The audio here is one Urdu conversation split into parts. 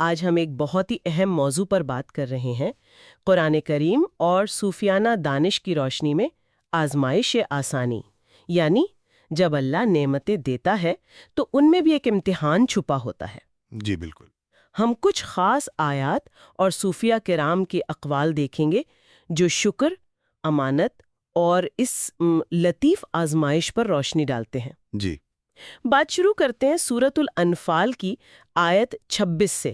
آج ہم ایک بہت ہی اہم موضوع پر بات کر رہے ہیں، قرآن کریم اور صوفیانہ دانش کی روشنی میں آزمائش آسانی، یعنی جب اللہ نعمتیں دیتا ہے تو ان میں بھی ایک امتحان چھپا ہوتا ہے۔ جی بالکل۔ ہم کچھ خاص آیات اور صوفیہ کرام کے اقوال دیکھیں گے جو شکر، امانت اور اس لطیف آزمائش پر روشنی ڈالتے ہیں۔ جی بات شروع کرتے ہیں سورۃ الانفال کی آیت 26 سے۔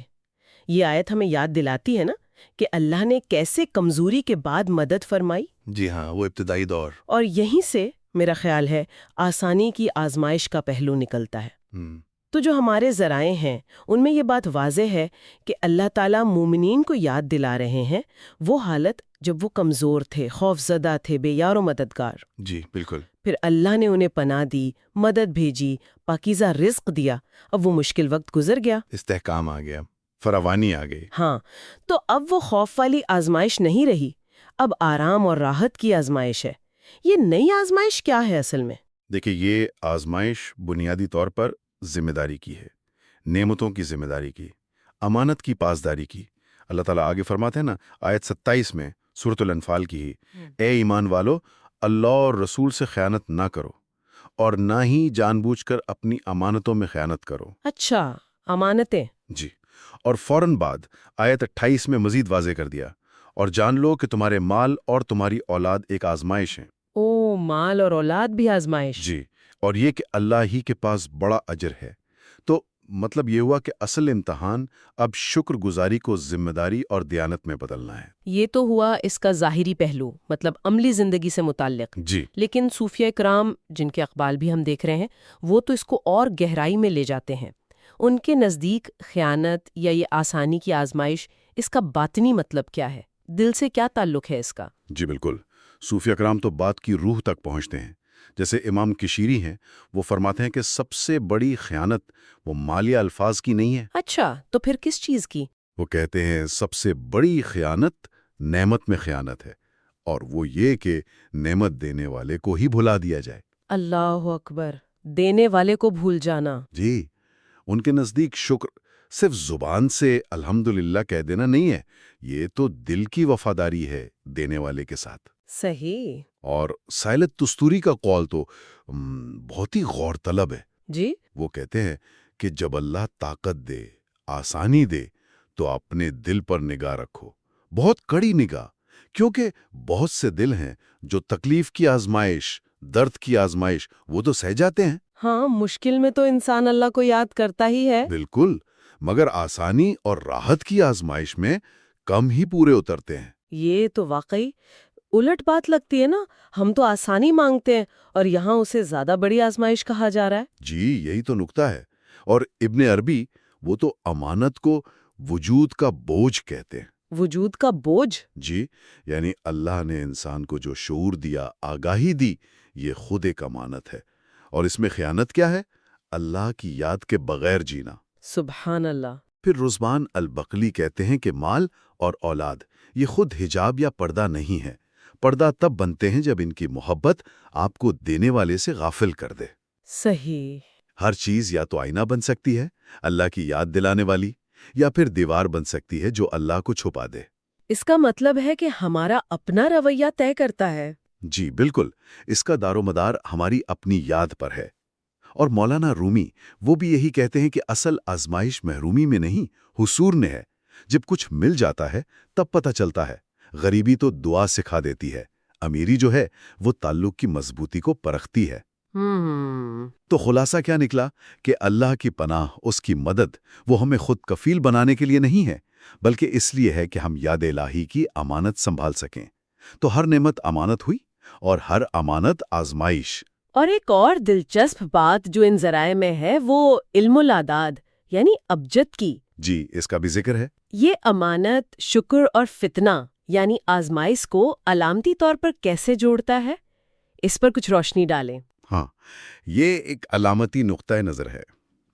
یہ آیت ہمیں یاد دلاتی ہے نا کہ اللہ نے کیسے کمزوری کے بعد مدد فرمائی، جی ہاں، وہ ابتدائی دور۔ اور یہیں سے میرا خیال ہے آسانی کی آزمائش کا پہلو نکلتا ہے۔ تو جو ہمارے ذرائع ہیں ان میں یہ بات واضح ہے کہ اللہ تعالیٰ مومنین کو یاد دلا رہے ہیں وہ حالت جب وہ کمزور تھے، خوف زدہ تھے، بے یار و مددگار۔ جی بالکل۔ پھر اللہ نے انہیں پناہ دی، مدد بھیجی، پاکیزہ رزق دیا، اب وہ مشکل وقت گزر گیا، استحکام آ گیا، فراوانی آ گئی۔ ہاں، تو اب وہ خوف والی آزمائش نہیں رہی، اب آرام اور راحت کی آزمائش ہے۔ یہ نئی آزمائش کیا ہے اصل میں؟ دیکھیں، یہ آزمائش بنیادی طور پر ذمہ داری کی ہے، نعمتوں کی ذمہ داری کی، امانت کی پاسداری کی۔ اللہ تعالیٰ آگے فرماتے ہیں نا آیت 27 میں سورۃ الانفال کی ہی، اے ایمان والو، اللہ اور رسول سے خیانت نہ کرو اور نہ ہی جان بوجھ کر اپنی امانتوں میں خیانت کرو۔ اچھا، امانتیں۔ جی، اور فوراً بعد آیت 28 میں مزید واضح کر دیا، اور جان لو کہ تمہارے مال اور تمہاری اولاد ایک آزمائش ہیں۔ او، مال اور اولاد بھی آزمائش۔ جی، اور یہ کہ اللہ ہی کے پاس بڑا اجر ہے۔ تو مطلب یہ ہوا کہ اصل امتحان اب شکر گزاری کو ذمہ داری اور دیانت میں بدلنا ہے۔ یہ تو ہوا اس کا ظاہری پہلو، مطلب عملی زندگی سے متعلق۔ جی لیکن صوفیہ کرام جن کے اقوال بھی ہم دیکھ رہے ہیں وہ تو اس کو اور گہرائی میں لے جاتے ہیں۔ ان کے نزدیک خیانت یا یہ آسانی کی آزمائش، اس کا باطنی مطلب کیا ہے؟ دل سے کیا تعلق ہے اس کا؟ جی بالکل، صوفیہ کرام تو بات کی روح تک پہنچتے ہیں۔ جیسے امام کشیری ہیں، وہ فرماتے ہیں کہ سب سے بڑی خیانت وہ مالیہ الفاظ کی نہیں ہے۔ اچھا، تو پھر کس چیز کی؟ وہ کہتے ہیں سب سے بڑی خیانت نعمت میں خیانت ہے، اور وہ یہ کہ نعمت دینے والے کو ہی بھلا دیا جائے۔ اللہ اکبر، دینے والے کو بھول جانا۔ جی، ان کے نزدیک شکر صرف زبان سے الحمدللہ کہہ دینا نہیں ہے، یہ تو دل کی وفاداری ہے دینے والے کے ساتھ۔ صحیح۔ اور سائلت تستوری کا قول تو بہت ہی غور طلب ہے۔ جی، وہ کہتے ہیں کہ جب اللہ طاقت دے، آسانی دے، تو اپنے دل پر نگاہ رکھو، بہت کڑی نگاہ، کیونکہ بہت سے دل ہیں جو تکلیف کی آزمائش، درد کی آزمائش وہ تو سہ جاتے ہیں۔ ہاں، مشکل میں تو انسان اللہ کو یاد کرتا ہی ہے۔ بالکل، مگر آسانی اور راحت کی آزمائش میں کم ہی پورے اترتے ہیں۔ یہ تو واقعی الٹ بات لگتی ہے نا، ہم تو آسانی مانگتے ہیں اور یہاں اسے زیادہ بڑی آزمائش کہا جا رہا ہے۔ جی، یہی تو نکتہ ہے۔ اور ابن عربی وہ تو امانت کو وجود کا بوجھ کہتے ہیں۔ وجود کا بوجھ؟ جی، یعنی اللہ نے انسان کو جو شعور دیا، آگاہی دی، یہ خود ایک امانت ہے۔ اور اس میں خیانت کیا ہے؟ اللہ کی یاد کے بغیر جینا۔ سبحان اللہ۔ پھر رضوان البقلی کہتے ہیں کہ مال اور اولاد یہ خود حجاب یا پردہ نہیں ہے، پردہ تب بنتے ہیں جب ان کی محبت آپ کو دینے والے سے غافل کر دے۔ صحیح۔ ہر چیز یا تو آئینہ بن سکتی ہے، اللہ کی یاد دلانے والی، یا پھر دیوار بن سکتی ہے جو اللہ کو چھپا دے۔ اس کا مطلب ہے کہ ہمارا اپنا رویہ طے کرتا ہے۔ جی بالکل، اس کا دار و مدار ہماری اپنی یاد پر ہے۔ اور مولانا رومی وہ بھی یہی کہتے ہیں کہ اصل آزمائش محرومی میں نہیں، حصور میں ہے۔ جب کچھ مل جاتا ہے تب پتہ چلتا ہے۔ غریبی تو دعا سکھا دیتی ہے، امیری جو ہے وہ تعلق کی مضبوطی کو پرکھتی ہے۔ تو خلاصہ کیا نکلا کہ اللہ کی پناہ، اس کی مدد، وہ ہمیں خود کفیل بنانے کے لیے نہیں ہے، بلکہ اس لیے ہے کہ ہم یاد الہی کی امانت سنبھال سکیں۔ تو ہر نعمت امانت ہوئی اور ہر امانت آزمائش۔ اور ایک اور دلچسپ بات جو ان ذرائع میں ہے وہ علم الاعداد یعنی ابجد کی۔ جی، اس کا بھی ذکر ہے۔ یہ امانت، شکر اور فتنہ یعنی آزمائش کو علامتی طور پر کیسے جوڑتا ہے؟ اس پر کچھ روشنی ڈالیں۔ ہاں، یہ ایک علامتی نقطہ نظر ہے۔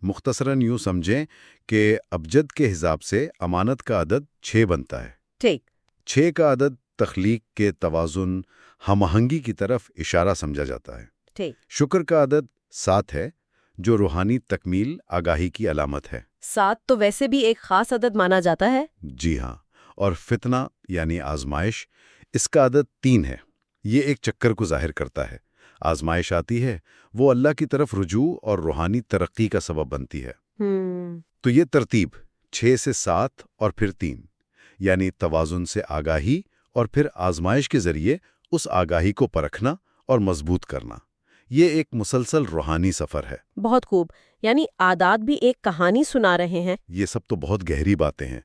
مختصراً یوں سمجھیں کہ ابجد کے حساب سے امانت کا عدد 6 بنتا ہے۔ ٹھیک۔ 6 کا عدد تخلیق کے توازن، ہم آہنگی کی طرف اشارہ سمجھا جاتا ہے۔ ٹھیک۔ شکر کا عدد 7 ہے، جو روحانی تکمیل، آگاہی کی علامت ہے۔ 7 تو ویسے بھی ایک خاص عدد مانا جاتا ہے۔ جی ہاں، اور فتنہ یعنی آزمائش، اس کا عدد 3 ہے۔ یہ ایک چکر کو ظاہر کرتا ہے۔ آزمائش آتی ہے، وہ اللہ کی طرف رجوع اور روحانی ترقی کا سبب بنتی ہے۔ تو یہ ترتیب 6 سے 7 اور پھر 3، یعنی توازن سے آگاہی اور پھر آزمائش کے ذریعے اس آگاہی کو پرکھنا اور مضبوط کرنا، یہ ایک مسلسل روحانی سفر ہے۔ بہت خوب، یعنی عادات بھی ایک کہانی سنا رہے ہیں۔ یہ سب تو بہت گہری باتیں ہیں۔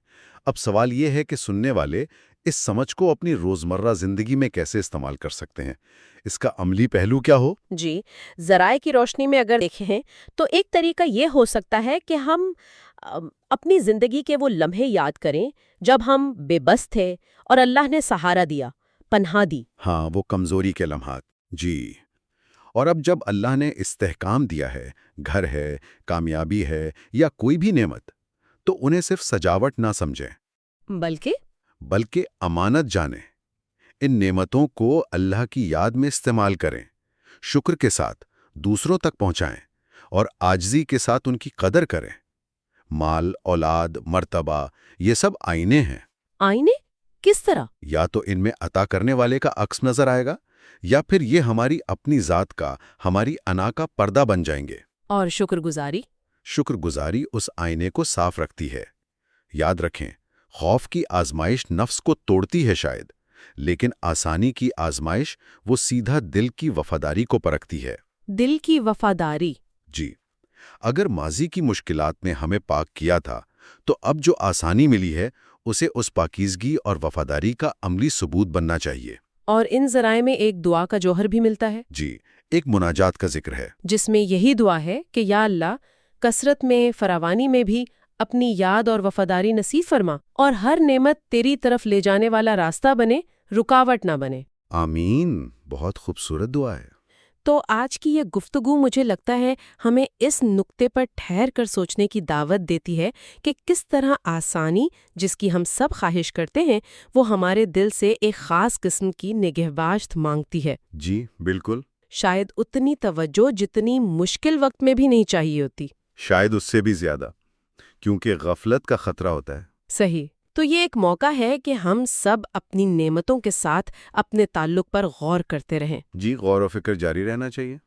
اب سوال یہ ہے کہ سننے والے اس سمجھ کو اپنی روزمرہ زندگی میں کیسے استعمال کر سکتے ہیں؟ اس کا عملی پہلو کیا ہو؟ جی، ذرائع کی روشنی میں اگر دیکھیں تو ایک طریقہ یہ ہو سکتا ہے کہ ہم اپنی زندگی کے وہ لمحے یاد کریں جب ہم بے بس تھے اور اللہ نے سہارا دیا، پناہ دی۔ ہاں، وہ کمزوری کے لمحات۔ جی، اور اب جب اللہ نے استحکام دیا ہے، گھر ہے، کامیابی ہے یا کوئی بھی نعمت، تو انہیں صرف سجاوٹ نہ سمجھیں، بلکہ امانت جانیں۔ ان نعمتوں کو اللہ کی یاد میں استعمال کریں، شکر کے ساتھ دوسروں تک پہنچائیں اور عاجزی کے ساتھ ان کی قدر کریں۔ مال، اولاد، مرتبہ، یہ سب آئینے ہیں۔ آئینے؟ کس طرح؟ یا تو ان میں عطا کرنے والے کا عکس نظر آئے گا، یا پھر یہ ہماری اپنی ذات کا، ہماری انا کا پردہ بن جائیں گے۔ اور شکر گزاری؟ شکر گزاری اس آئینے کو صاف رکھتی ہے۔ یاد رکھیں، خوف کی آزمائش نفس کو توڑتی ہے شاید، لیکن آسانی کی آزمائش وہ سیدھا دل کی وفاداری کو پرکھتی ہے۔ دل کی وفاداری؟ جی، اگر ماضی کی مشکلات نے ہمیں پاک کیا تھا، تو اب جو آسانی ملی ہے اسے اس پاکیزگی اور وفاداری کا عملی ثبوت بننا چاہیے۔ اور ان ذرائع میں ایک دعا کا جوہر بھی ملتا ہے۔ جی، ایک مناجات کا ذکر ہے، جس میں یہی دعا ہے کہ یا اللہ، کثرت میں، فراوانی میں بھی اپنی یاد اور وفاداری نصیب فرما، اور ہر نعمت تیری طرف لے جانے والا راستہ بنے، رکاوٹ نہ بنے۔ آمین۔ بہت خوبصورت دعا ہے۔ تو آج کی یہ گفتگو مجھے لگتا ہے ہمیں اس نقطے پر ٹھہر کر سوچنے کی دعوت دیتی ہے کہ کس طرح آسانی، جس کی ہم سب خواہش کرتے ہیں، وہ ہمارے دل سے ایک خاص قسم کی نگہباشت مانگتی ہے۔ جی بالکل، شاید اتنی توجہ جتنی مشکل وقت میں بھی نہیں چاہیے ہوتی، شاید اس سے بھی زیادہ، کیونکہ غفلت کا خطرہ ہوتا ہے۔ صحیح۔ تو یہ ایک موقع ہے کہ ہم سب اپنی نعمتوں کے ساتھ اپنے تعلق پر غور کرتے رہیں۔ جی، غور و فکر جاری رہنا چاہیے۔